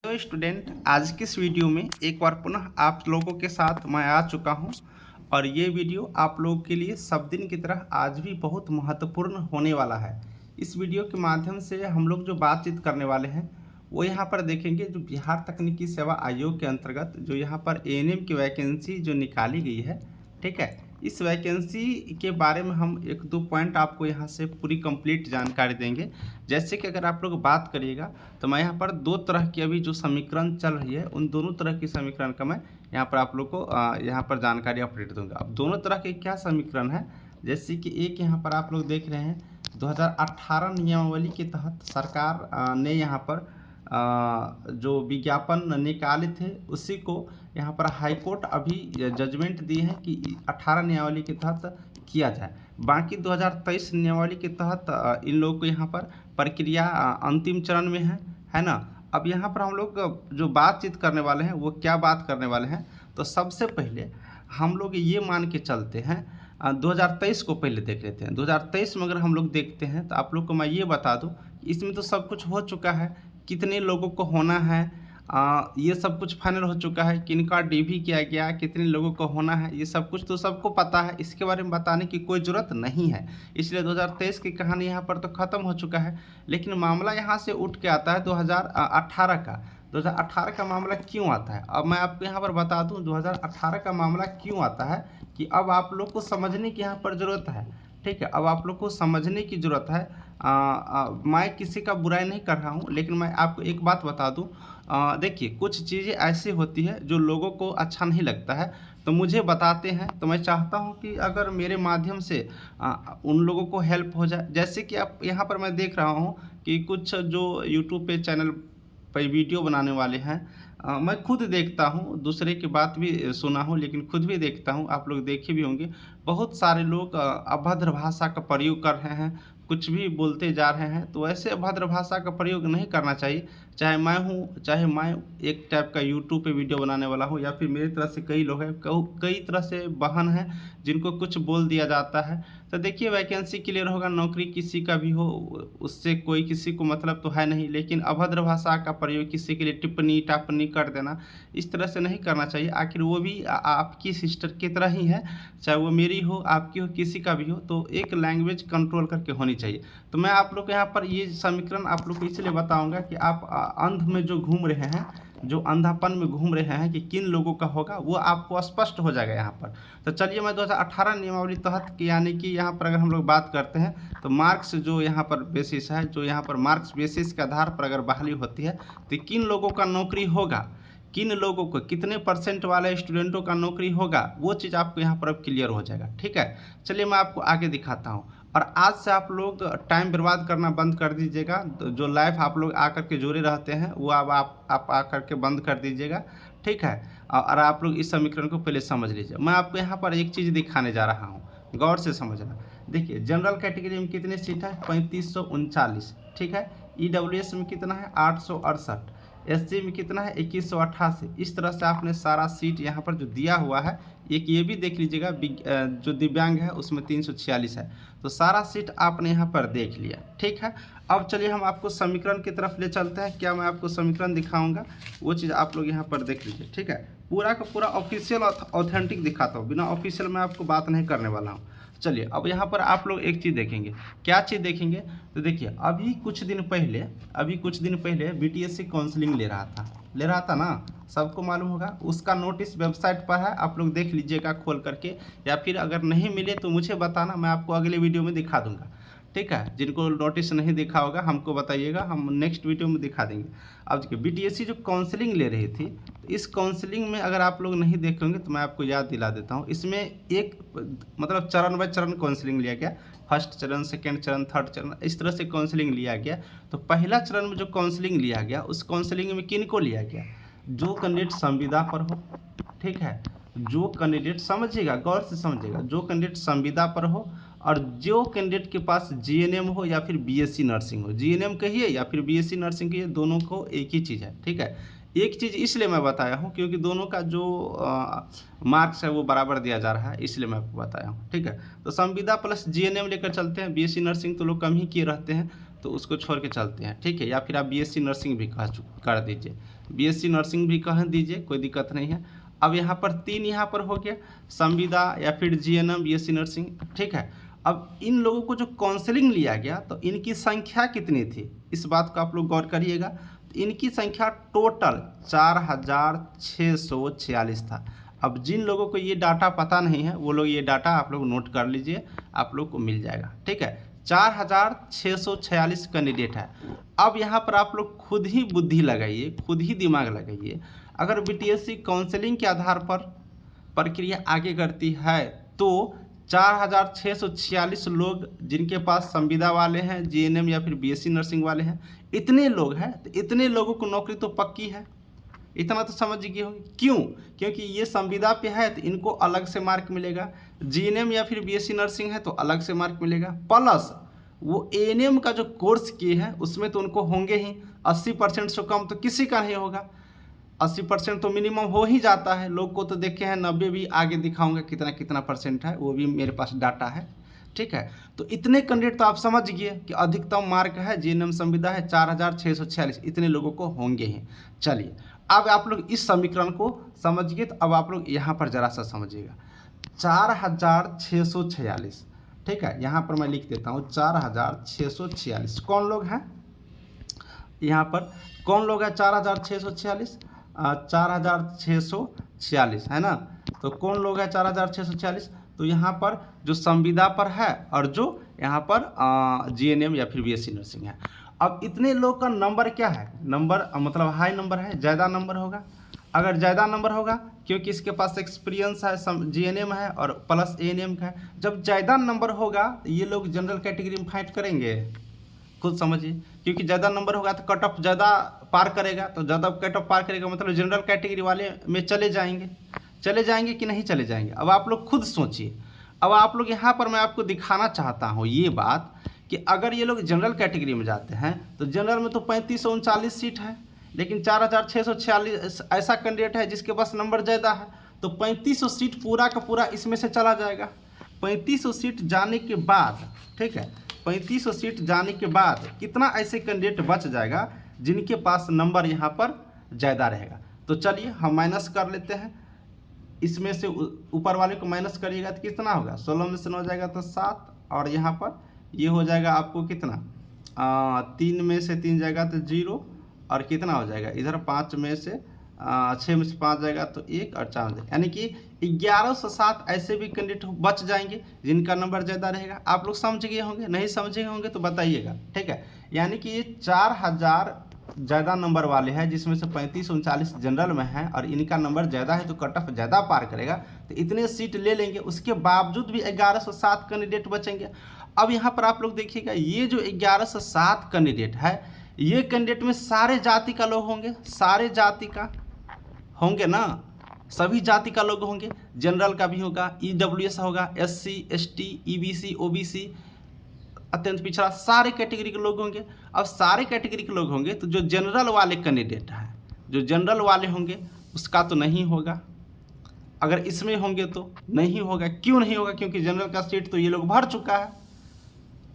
तो स्टूडेंट, आज की इस वीडियो में एक बार पुनः आप लोगों के साथ मैं आ चुका हूं और ये वीडियो आप लोगों के लिए सब दिन की तरह आज भी बहुत महत्वपूर्ण होने वाला है। इस वीडियो के माध्यम से हम लोग जो बातचीत करने वाले हैं वो यहाँ पर देखेंगे जो बिहार तकनीकी सेवा आयोग के अंतर्गत जो यहाँ पर एएनएम की वैकेंसी जो निकाली गई है, ठीक है, इस वैकेंसी के बारे में हम एक दो पॉइंट आपको यहाँ से पूरी कंप्लीट जानकारी देंगे। जैसे कि अगर आप लोग बात करिएगा तो मैं यहाँ पर दो तरह की अभी जो समीकरण चल रही है उन दोनों तरह की समीकरण का मैं यहाँ पर आप लोग को यहाँ पर जानकारी अपडेट दूंगा। अब दोनों तरह के क्या समीकरण है, जैसे कि एक यहाँ पर आप लोग देख रहे हैं 2018 नियमावली के तहत सरकार ने यहाँ पर जो विज्ञापन निकाले थे उसी को यहाँ पर हाईकोर्ट अभी जजमेंट दी है कि 18 नियमावली के तहत किया जाए। बाकी 2023 नियमावली के तहत इन लोगों को यहाँ पर प्रक्रिया अंतिम चरण में है ना। अब यहाँ पर हम लोग जो बातचीत करने वाले हैं वो क्या बात करने वाले हैं, तो सबसे पहले हम लोग ये मान के चलते हैं 2023 को पहले देख लेते हैं। 2023 में अगर हम लोग देखते हैं तो आप लोग को मैं ये बता दूं इसमें तो सब कुछ हो चुका है, कितने लोगों को होना है ये सब कुछ फाइनल हो चुका है, किनका डीवी किया गया, कितने लोगों को होना है, ये सब कुछ तो सबको पता है, इसके बारे में बताने की कोई ज़रूरत नहीं है। इसलिए 2023 की कहानी यहाँ पर तो ख़त्म हो चुका है। लेकिन मामला यहाँ से उठ के आता है 2018 का। 2018 का मामला क्यों आता है, अब मैं आपको यहाँ पर बता दूँ 2018 का मामला क्यों आता है कि अब आप लोग को समझने की यहाँ पर ज़रूरत है, ठीक है। अब आप लोग को समझने की ज़रूरत है। मैं किसी का बुराई नहीं कर रहा हूँ, लेकिन मैं आपको एक बात बता दूँ। देखिए, कुछ चीज़ें ऐसी होती है जो लोगों को अच्छा नहीं लगता है तो मुझे बताते हैं, तो मैं चाहता हूं कि अगर मेरे माध्यम से उन लोगों को हेल्प हो जाए। जैसे कि आप यहाँ पर मैं देख रहा हूं कि कुछ जो यूट्यूब पे चैनल पर वीडियो बनाने वाले हैं, मैं खुद देखता हूं, दूसरे की बात भी सुना हूं लेकिन खुद भी देखता हूं, आप लोग देखे भी होंगे। बहुत सारे लोग अभद्र भाषा का प्रयोग कर रहे हैं, कुछ भी बोलते जा रहे हैं। तो ऐसे अभद्र भाषा का प्रयोग नहीं करना चाहिए। चाहे मैं हूँ, चाहे मैं एक टाइप का यूट्यूब पे वीडियो बनाने वाला हूँ, या फिर मेरी तरह से कई लोग हैं, कई तरह से बहन हैं जिनको कुछ बोल दिया जाता है। तो देखिए, वैकेंसी क्लियर होगा, नौकरी किसी का भी हो, उससे कोई किसी को मतलब तो है नहीं। लेकिन अभद्र भाषा का प्रयोग, किसी के लिए टिप्पणी टाप्पणी कर देना, इस तरह से नहीं करना चाहिए। आखिर वो भी आपकी सिस्टर की तरह ही है, चाहे वो मेरी हो, आपकी हो, किसी का भी हो। तो एक लैंग्वेज कंट्रोल करके होनी चाहिए। तो मैं आप लोग को यहाँ पर ये समीकरण आप लोग को इसलिए बताऊंगा कि आप अंध में जो घूम रहे हैं, जो अंधापन में घूम रहे हैं कि किन लोगों का होगा, वो आपको स्पष्ट हो जाएगा यहाँ पर। तो चलिए, मैं 2018 नियमावली तहत की यानी कि यहाँ पर अगर हम लोग बात करते हैं तो मार्क्स जो यहाँ पर बेसिस है, जो यहाँ पर मार्क्स बेसिस के आधार पर अगर बहाली होती है तो किन लोगों का नौकरी होगा, किन लोगों को, कितने परसेंट वाले स्टूडेंटों का नौकरी होगा, वो चीज़ आपको यहाँ पर अब क्लियर हो जाएगा, ठीक है। चलिए, मैं आपको आगे दिखाता हूँ। और आज से आप लोग टाइम बर्बाद करना बंद कर दीजिएगा। जो लाइव आप लोग आकर के जुड़े रहते हैं वो अब आप आकर के बंद कर दीजिएगा, ठीक है। और आप लोग इस समीकरण को पहले समझ लीजिए। मैं आपको यहाँ पर एक चीज़ दिखाने जा रहा हूँ, गौर से समझना। देखिए, जनरल कैटेगरी में कितने सीट है, 3539, ठीक है। ईडब्ल्यूएस में कितना है, 868। एससी में कितना है, 2188। इस तरह से आपने सारा सीट यहाँ पर जो दिया हुआ है, एक ये भी देख लीजिएगा, जो दिव्यांग है उसमें 346 है। तो सारा सीट आपने यहाँ पर देख लिया, ठीक है। अब चलिए हम आपको समीकरण की तरफ ले चलते हैं। क्या मैं आपको समीकरण दिखाऊंगा, वो चीज़ आप लोग यहाँ पर देख लीजिए, ठीक है। पूरा का पूरा ऑफिशियल ऑथेंटिक दिखाता हूँ, बिना ऑफिशियल में आपको बात नहीं करने वाला हूँ। चलिए, अब यहाँ पर आप लोग एक चीज़ देखेंगे। क्या चीज़ देखेंगे, तो देखिए, अभी कुछ दिन पहले बीटीएससी काउंसलिंग ले रहा था ना, सबको मालूम होगा। उसका नोटिस वेबसाइट पर है, आप लोग देख लीजिएगा खोल करके, या फिर अगर नहीं मिले तो मुझे बताना, मैं आपको अगले वीडियो में दिखा दूंगा, ठीक है। जिनको नोटिस नहीं दिखा होगा हमको बताइएगा, हम नेक्स्ट वीडियो में दिखा देंगे। अब देखिए, बीटीएससी जो काउंसलिंग ले रही थी, तो इस काउंसलिंग में अगर आप लोग नहीं देख होंगे तो मैं आपको याद दिला देता हूँ। इसमें एक मतलब चरण बाय चरण काउंसलिंग लिया गया, फर्स्ट चरण, सेकेंड चरण, थर्ड चरण, इस तरह से काउंसलिंग लिया गया। तो पहला चरण में जो काउंसलिंग लिया गया, उस काउंसलिंग में किन को लिया गया, जो कैंडिडेट संविदा पर हो, ठीक है, जो कैंडिडेट, समझिएगा, गौर से समझिएगा, जो कैंडिडेट संविदा पर हो और जो कैंडिडेट के पास जीएनएम हो या फिर बीएससी नर्सिंग हो। जीएनएम कहिए या फिर बीएससी नर्सिंग कहिए, दोनों को एक ही चीज़ है, ठीक है। एक चीज़ इसलिए मैं बताया हूँ क्योंकि दोनों का जो मार्क्स है वो बराबर दिया जा रहा है, इसलिए मैं आपको बताया हूँ, ठीक है। तो संविदा प्लस जीएनएम लेकर चलते हैं। बीएससी नर्सिंग तो लोग कम ही किए रहते हैं, तो उसको छोड़ के चलते हैं, ठीक है। या फिर आप बीएससी नर्सिंग भी कर दीजिए, बीएससी नर्सिंग भी कह दीजिए, कोई दिक्कत नहीं है। अब यहाँ पर 3 यहाँ पर हो गया, संविदा या फिर जीएनएम बीएससी नर्सिंग, ठीक है। अब इन लोगों को जो काउंसलिंग लिया गया तो इनकी संख्या कितनी थी, इस बात को आप लोग गौर करिएगा। तो इनकी संख्या टोटल 4646 था। अब जिन लोगों को ये डाटा पता नहीं है वो लोग ये डाटा आप लोग नोट कर लीजिए, आप लोग को मिल जाएगा, ठीक है। 4646 कैंडिडेट है। अब यहाँ पर आप लोग खुद ही बुद्धि लगाइए, खुद ही दिमाग लगाइए। अगर बीटीएससी काउंसलिंग के आधार पर प्रक्रिया आगे करती है तो 4646 लोग जिनके पास संविदा वाले हैं, जीएनएम या फिर बीएससी नर्सिंग वाले हैं, इतने लोग हैं, तो इतने लोगों को नौकरी तो पक्की है, इतना तो समझ गए होंगे। क्यों? क्योंकि ये संविदा पे है तो इनको अलग से मार्क मिलेगा, जीएनएम या फिर बीएससी नर्सिंग है तो अलग से मार्क मिलेगा, प्लस वो एएनएम का जो कोर्स किए हैं उसमें तो उनको होंगे ही 80% से कम तो किसी का नहीं होगा। 80% तो मिनिमम हो ही जाता है, लोग को तो देखे हैं 90 भी, आगे दिखाऊंगा कितना कितना परसेंट है, वो भी मेरे पास डाटा है, ठीक है। तो इतने कैंडिडेट तो आप समझ गए कि अधिकतम मार्क है, जीएनएम संविदा है 4646, इतने लोगों को होंगे ही। चलिए अब आप लोग इस समीकरण को समझिए, तो अब आप लोग यहाँ पर जरा सा समझिएगा। 4646, ठीक है, यहाँ पर मैं लिख देता हूँ 4646। कौन लोग हैं यहाँ पर, कौन लोग हैं 4646? 4646 है ना। तो कौन लोग हैं 4646? तो यहाँ पर जो संविदा पर है और जो यहाँ पर जीएनएम या फिर बीएससी नर्सिंग है। अब इतने लोग का नंबर क्या है, नंबर मतलब हाई नंबर है, ज़्यादा नंबर होगा। अगर ज़्यादा नंबर होगा क्योंकि इसके पास एक्सपीरियंस है, जीएनएम है और प्लस एएनएम का है, जब ज़्यादा नंबर होगा तो ये लोग जनरल कैटेगरी में फाइट करेंगे, खुद समझिए। क्योंकि ज़्यादा नंबर होगा तो कट ऑफ ज़्यादा पार करेगा, तो ज़्यादा कट ऑफ पार करेगा मतलब जनरल कैटेगरी वाले में चले जाएंगे कि नहीं चले जाएंगे। अब आप लोग खुद सोचिए। अब आप लोग यहाँ पर मैं आपको दिखाना चाहता हूँ ये बात कि अगर ये लोग जनरल कैटेगरी में जाते हैं तो जनरल में तो 3539 सीट है, लेकिन 4646 ऐसा कैंडिडेट है जिसके पास नंबर ज़्यादा है, तो 3500 सीट पूरा का पूरा इसमें से चला जाएगा। 3500 सीट जाने के बाद, ठीक है, 3500 सीट जाने के बाद कितना ऐसे कैंडिडेट बच जाएगा जिनके पास नंबर यहाँ पर ज़्यादा रहेगा। तो चलिए हम माइनस कर लेते हैं, इसमें से ऊपर वाले को माइनस करिएगा तो कितना होगा, 16 में से 9 जाएगा तो 7, और यहाँ पर ये हो जाएगा आपको कितना, 3 में से 3 जाएगा तो 0, और कितना हो जाएगा इधर 5 में से 6 में से 5 जाएगा तो 1, और 4 जाएगा, यानी कि 1107 ऐसे भी कैंडिडेट बच जाएंगे जिनका नंबर ज़्यादा रहेगा। आप लोग समझ गए होंगे, नहीं समझे होंगे तो बताइएगा, ठीक है। यानी कि ये 4000 ज़्यादा नंबर वाले हैं जिसमें से 3539 जनरल में है और इनका नंबर ज़्यादा है तो कट ऑफ ज़्यादा पार करेगा, तो इतने सीट ले लेंगे। उसके बावजूद भी 1107 कैंडिडेट बचेंगे। अब यहाँ पर आप लोग देखिएगा, ये जो 1107 कैंडिडेट है, ये कैंडिडेट में सारे जाति का लोग होंगे, सारे जाति का होंगे ना, सभी जाति का लोग होंगे, जनरल का भी होगा, ईडब्ल्यूएस होगा, एससी, एसटी, ईबीसी, ओबीसी, अत्यंत पिछड़ा, सारे कैटेगरी के लोग होंगे। अब सारे कैटेगरी के लोग होंगे तो जो जनरल वाले कैंडिडेट हैं, जो जनरल वाले होंगे उसका तो नहीं होगा, अगर इसमें होंगे तो नहीं होगा। क्यों नहीं होगा? क्योंकि जनरल का सीट तो ये लोग भर चुका है।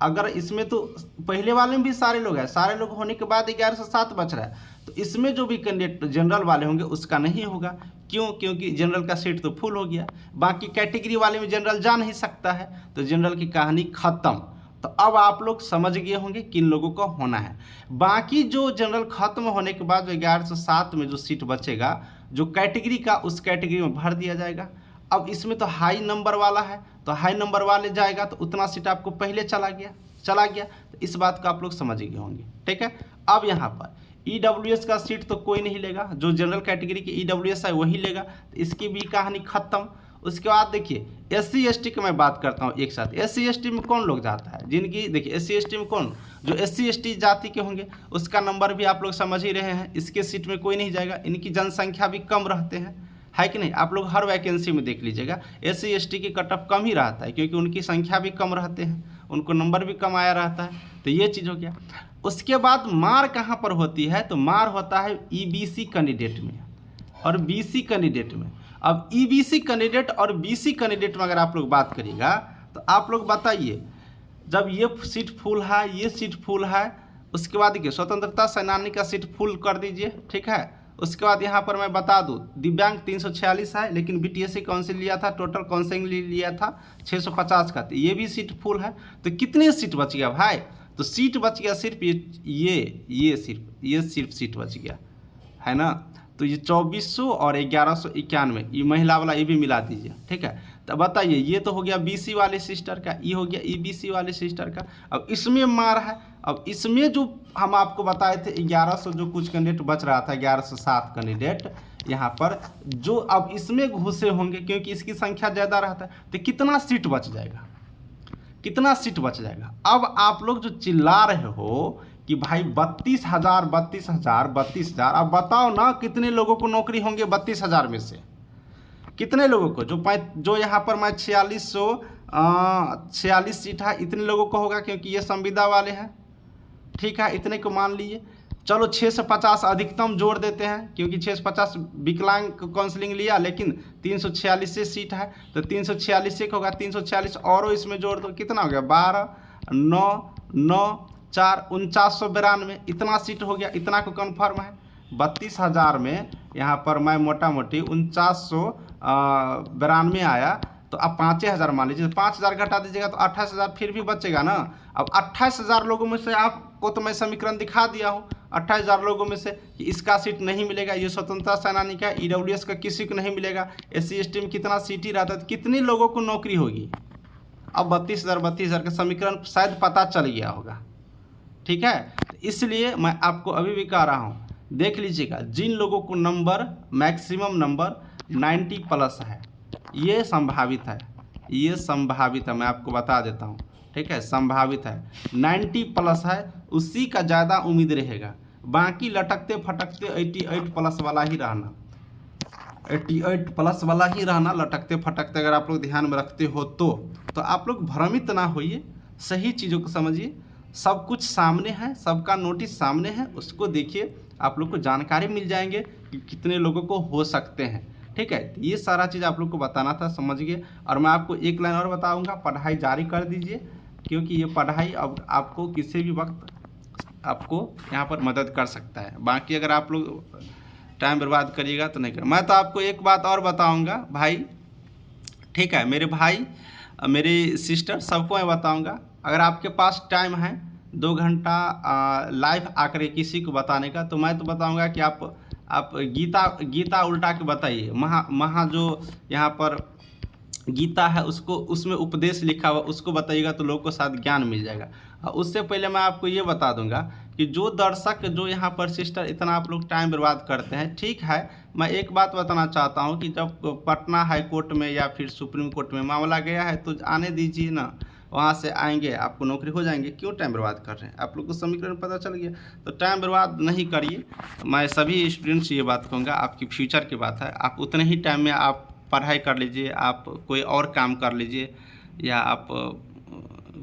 अगर इसमें तो पहले वाले में भी सारे लोग हैं, सारे लोग होने के बाद 1107 बच रहा है, तो इसमें जो भी कैंडिडेट जनरल वाले होंगे उसका नहीं होगा। क्यों? क्योंकि जनरल का सीट तो फुल हो गया, बाकी कैटेगरी वाले में जनरल जा नहीं सकता है, तो जनरल की कहानी खत्म। तो अब आप लोग समझ गए होंगे किन लोगों को होना है। बाकी जो जनरल खत्म होने के बाद जो 1107 में जो सीट बचेगा जो कैटेगरी का, उस कैटेगरी में भर दिया जाएगा। अब इसमें तो हाई नंबर वाला है, तो हाई नंबर वाले जाएगा तो उतना सीट आपको पहले चला गया। तो इस बात को आप लोग समझ गए होंगे, ठीक है। अब यहाँ पर ईडब्ल्यूएस का सीट तो कोई नहीं लेगा, जो जनरल कैटेगरी के ईडब्ल्यूएस है वही लेगा, तो इसकी भी कहानी खत्म। उसके बाद देखिए एससी एसटी की मैं बात करता हूँ एक साथ। एससी एसटी में कौन लोग जाता है, जिनकी देखिए एससी एसटी में कौन, जो एससी एसटी जाति के होंगे उसका नंबर भी आप लोग समझ ही रहे हैं, इसके सीट में कोई नहीं जाएगा। इनकी जनसंख्या भी कम रहते हैं, है कि नहीं। आप लोग हर वैकेंसी में देख लीजिएगा एससी एसटी की कट ऑफ कम ही रहता है, क्योंकि उनकी संख्या भी कम रहते हैं, उनको नंबर भी कम आया रहता है। तो ये चीज़ हो गया। उसके बाद मार कहाँ पर होती है, तो मार होता है ईबीसी कैंडिडेट में और बीसी कैंडिडेट में। अब ईबीसी कैंडिडेट और बीसी कैंडिडेट में अगर आप लोग बात करिएगा तो आप लोग बताइए, जब ये सीट फुल है, ये सीट फुल है, उसके बाद देखिए स्वतंत्रता सेनानी का सीट फुल कर दीजिए, ठीक है। उसके बाद यहाँ पर मैं बता दूँ दिव्यांग 346 है, लेकिन बीटीएससी काउंसिल लिया था, टोटल काउंसिलिंग लिया था 650 का, तो ये भी सीट फुल है। तो कितने सीट बच गया भाई? तो सीट बच गया सिर्फ ये सिर्फ सीट बच गया है ना। तो ये 2400 और 1191, ये महिला वाला ये भी मिला दीजिए, ठीक है। तो बताइए, ये तो हो गया बीसी वाले सिस्टर का, ये हो गया ईबीसी वाले सिस्टर का। अब इसमें मार है, अब इसमें जो हम आपको बताए थे 1100 जो कुछ कैंडिडेट बच रहा था, 1107 कैंडिडेट यहाँ पर जो अब इसमें घुसे होंगे, क्योंकि इसकी संख्या ज़्यादा रहता है, तो कितना सीट बच जाएगा? कितना सीट बच जाएगा? अब आप लोग जो चिल्ला रहे हो कि भाई 32,000, अब बताओ ना कितने लोगों को नौकरी होंगे 32,000 में से? कितने लोगों को? जो यहाँ पर मैं 46 सीट है, इतने लोगों को होगा, क्योंकि ये संविदा वाले हैं, ठीक है। इतने को मान लीजिए, चलो 650 अधिकतम जोड़ देते हैं, क्योंकि 650 विकलांग काउंसलिंग लिया, लेकिन 346 से सीट है, तो 346 से होगा 346 और इसमें जोड़ दो, कितना हो गया? 12, 9, 9, 4, 4992, इतना सीट हो गया। इतना को कन्फर्म है। 32,000 में यहाँ पर मैं मोटा मोटी 4992 आया, तो अब 5,000 मान लीजिए, 5,000 घटा दीजिएगा तो 28,000 फिर भी बचेगा ना। अब 28,000 लोगों में से आपको तो मैं समीकरण दिखा दिया हूँ, 28,000 लोगों में से कि इसका सीट नहीं मिलेगा, ये स्वतंत्रता सेनानी का, ईडब्ल्यूएस का किसी को नहीं मिलेगा, SC ST में कितना सीट ही रहता है, तो कितने लोगों को नौकरी होगी? अब 32,000 का समीकरण शायद पता चल गया होगा, ठीक है। इसलिए मैं आपको अभी भी कह रहा हूँ, देख लीजिएगा, जिन लोगों को नंबर मैक्सिमम नंबर 90 प्लस है, ये संभावित है, मैं आपको बता देता हूँ, ठीक है। संभावित है 90 प्लस है, उसी का ज़्यादा उम्मीद रहेगा। बाकी लटकते फटकते 88 प्लस वाला ही रहना, 88 प्लस वाला ही रहना, लटकते फटकते अगर आप लोग ध्यान में रखते हो तो आप लोग भ्रमित ना होइए, सही चीज़ों को समझिए। सब कुछ सामने है, सबका नोटिस सामने है, उसको देखिए, आप लोग को जानकारी मिल जाएंगे कि कितने लोगों को हो सकते हैं, ठीक है। ये सारा चीज़ आप लोग को बताना था, समझिए। और मैं आपको एक लाइन और बताऊंगा, पढ़ाई जारी कर दीजिए, क्योंकि ये पढ़ाई अब आपको किसी भी वक्त आपको यहाँ पर मदद कर सकता है। बाकी अगर आप लोग टाइम बर्बाद करिएगा तो नहीं कर। मैं तो आपको एक बात और बताऊँगा भाई, ठीक है, मेरे भाई, मेरी सिस्टर, सबको मैं बताऊँगा, अगर आपके पास टाइम है 2 घंटा लाइव आकर किसी को बताने का, तो मैं तो बताऊंगा कि आप गीता उल्टा के बताइए। महा जो यहाँ पर गीता है, उसको, उसमें उपदेश लिखा हुआ, उसको बताइएगा, तो लोगों को साथ ज्ञान मिल जाएगा। और उससे पहले मैं आपको ये बता दूंगा कि जो दर्शक, जो यहाँ पर सिस्टर इतना आप लोग टाइम बर्बाद करते हैं, ठीक है, मैं एक बात बताना चाहता हूँ कि जब पटना हाई कोर्ट में या फिर सुप्रीम कोर्ट में मामला गया है, तो आने दीजिए ना, वहाँ से आएंगे, आपको नौकरी हो जाएंगे। क्यों टाइम बर्बाद कर रहे हैं? आप लोग को समीकरण पता चल गया, तो टाइम बर्बाद नहीं करिए। मैं सभी स्टूडेंट्स ये बात कहूँगा, आपकी फ्यूचर की बात है, आप उतने ही टाइम में आप पढ़ाई कर लीजिए, आप कोई और काम कर लीजिए, या आप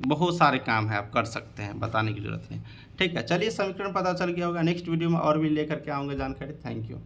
बहुत सारे काम है आप कर सकते हैं, बताने की ज़रूरत नहीं, ठीक है। चलिए, समीकरण पता चल गया होगा। नेक्स्ट वीडियो में और भी लेकर के आऊँगा जानकारी। Thank you.